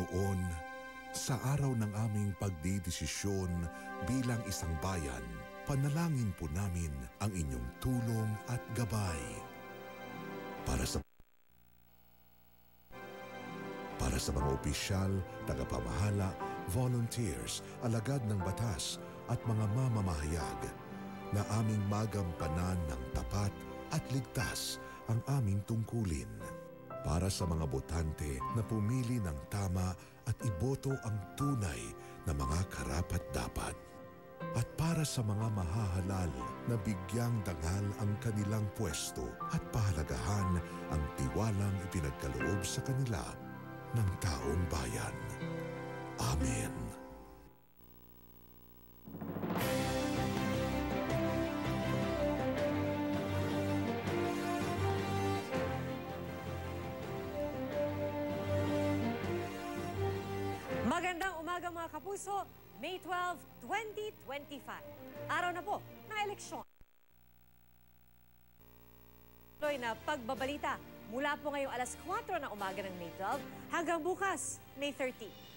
Panginoon, sa araw ng aming pagdidesisyon bilang isang bayan, panalangin po namin ang inyong tulong at gabay para sa mga opisyal, tagapamahala, volunteers, alagad ng batas at mga mamamahayag na aming magampanan ng tapat at ligtas ang aming tungkulin. Para sa mga botante na pumili ng tama at iboto ang tunay na mga karapat-dapat. At para sa mga mahahalal na bigyang dangal ang kanilang pwesto at pahalagahan ang tiwalang ipinagkaloob sa kanila ng taong bayan. Amen. Magandang umaga mga kapuso, May 12, 2025. Araw na po ng eleksyon. Tuloy na pagbabalita mula po ngayong alas 4 ng umaga ng May 12 hanggang bukas, May 13.